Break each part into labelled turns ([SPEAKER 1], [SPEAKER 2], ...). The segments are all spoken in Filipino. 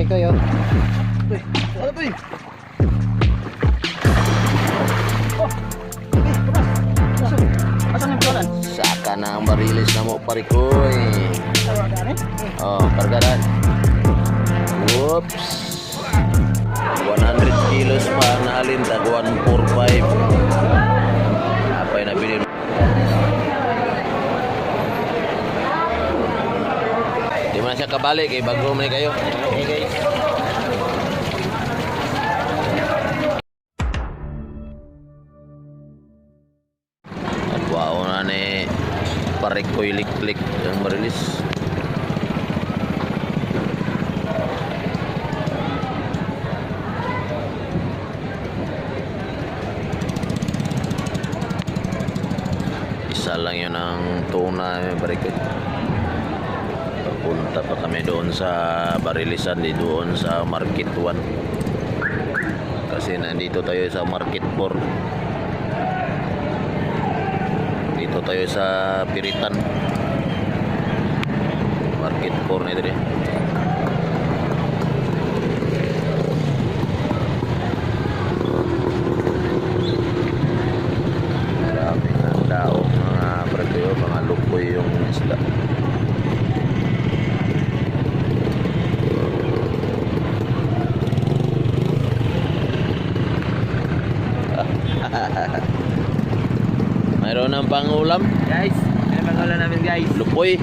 [SPEAKER 1] ko yun.
[SPEAKER 2] Ano ba yun? Asan yung pistolan?
[SPEAKER 3] Saka na ang barilis na mo parikoy. Oh, kargaran. Whoops. 100 kilos pa na alin tag 145. Apay na bilin. Di man siya kabalik eh, bago man kayo.
[SPEAKER 2] Okay guys.
[SPEAKER 3] At wow na ni parikoy lik-lik ang barilis. Isa lang yun ang tuna parikoy. Papunta pa kami doon sa barilisan, di doon sa Market 1 kasi nandito tayo sa Market 4. Dito tayo sa Piritan Market 4 na ito rin. Maraming ang daong mga barkoy, mga lupoy yung isda. Mayroon ng pangulam.
[SPEAKER 2] Guys, ano pangalan namin guys?
[SPEAKER 3] Lupoy.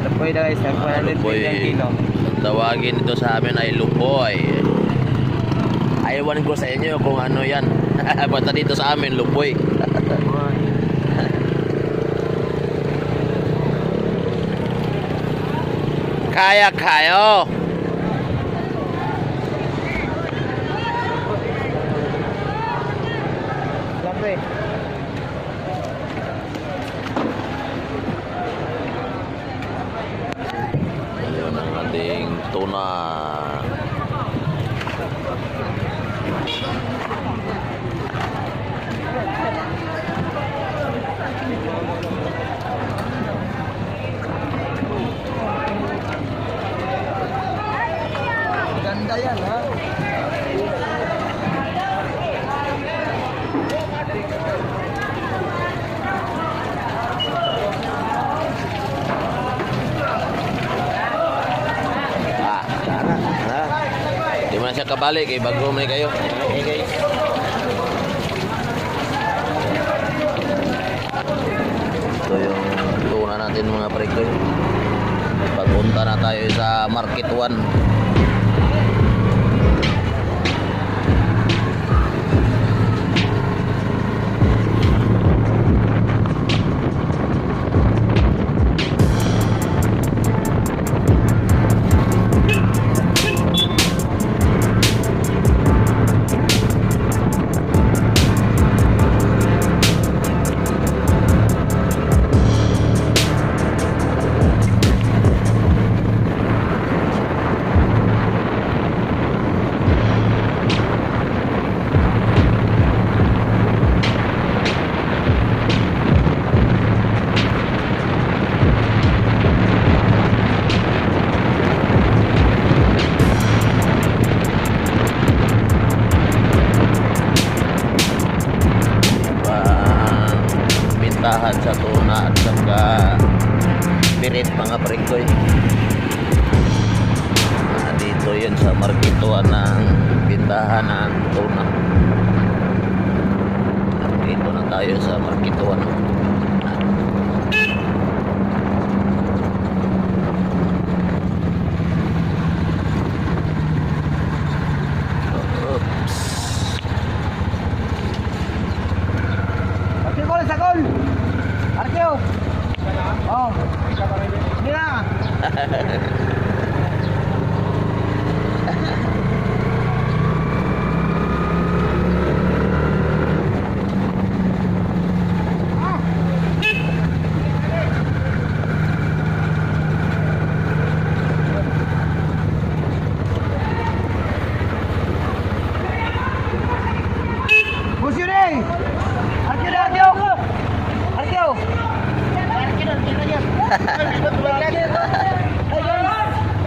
[SPEAKER 2] Lupoy na guys, 100 kilo.
[SPEAKER 3] Tawagin ito sa amin ay lupoy. Ayawan ko sa inyo kung ano yan. Basta dito sa amin, lupoy. Kaya kayo.
[SPEAKER 2] Lambre.
[SPEAKER 3] Ayun ang ating tuna.
[SPEAKER 2] Ganda yan ha.
[SPEAKER 3] Di man siya kabalik eh, bago man kayo.
[SPEAKER 2] Okay guys.
[SPEAKER 3] Ito yung tuna natin mga prekoy. Pagpunta na tayo sa Market 1. Bintahan sa tuna at saka pirit mga prekoy. Dito yun sa markituan ng bintahan ng tuna. Dito na tayo sa markituan.
[SPEAKER 2] Sakol! Arkeo! Oh! Hindi na!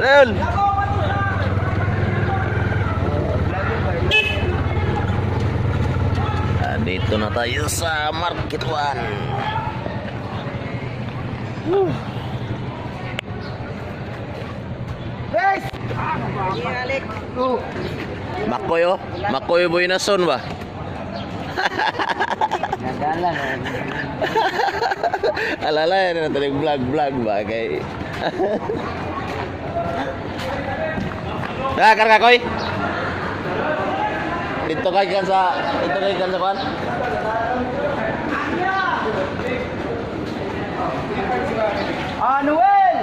[SPEAKER 3] Leon. Dito na tayo sa Market 1.
[SPEAKER 2] Guys! Inalik. Oh.
[SPEAKER 3] Makoy oh. Makoy boy na son ba?
[SPEAKER 2] Nagalan.
[SPEAKER 3] Alala yan na tayo vlog ba kay. Karga koy. Dito kay kan sa kwan.
[SPEAKER 2] Noel!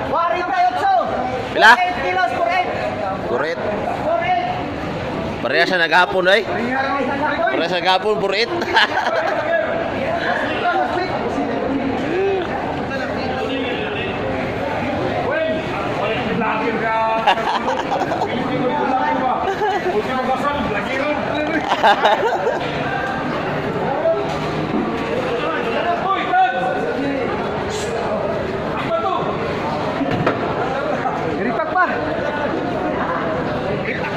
[SPEAKER 2] Wari tayo so.
[SPEAKER 3] Pila?
[SPEAKER 2] 8 kilos por 8.
[SPEAKER 3] Kurit.
[SPEAKER 2] Por 8.
[SPEAKER 3] Pareha siya naghapon ay. Pareha siya naghapon purit.
[SPEAKER 2] Ripak pa. Ripak.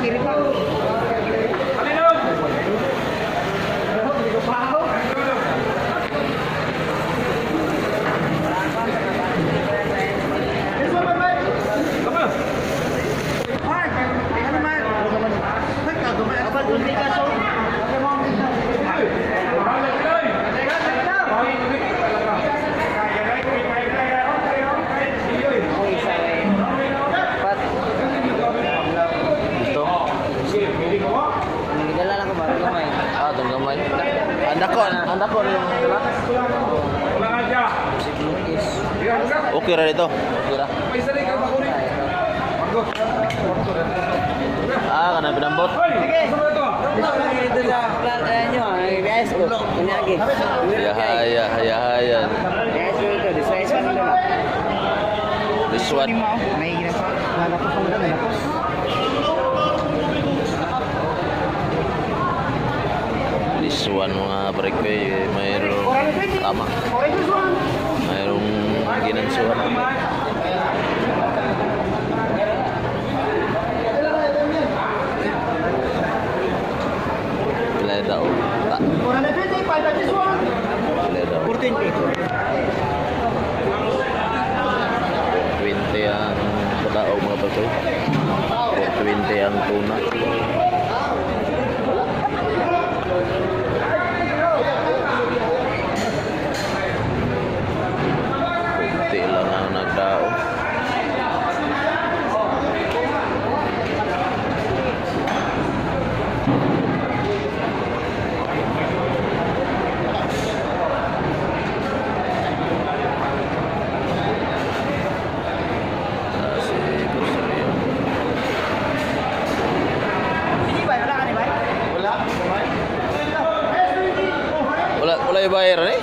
[SPEAKER 3] Ito.
[SPEAKER 2] Nagdala lang ko ba? Gamay.
[SPEAKER 3] Itong gamay. Anda ko yung dala.
[SPEAKER 2] Si Lucas.
[SPEAKER 3] Okay ra dito. Okay ra. Kana pinambot.
[SPEAKER 2] Sige. Dito sa plan nyo. Guys, ko. Kanya lagi.
[SPEAKER 3] Ya.
[SPEAKER 2] Guys, dito. This is one dito.
[SPEAKER 3] This one.
[SPEAKER 2] May ginagawa. Nalapos ang dami.
[SPEAKER 3] This one mga break ko mayroong tama. Mayroong ginansuhan. Pila daw. Pila daw. 20 ang tao mga bato. 20 ang tuna. Kunti lang ang nagdao. Wala bayar ni?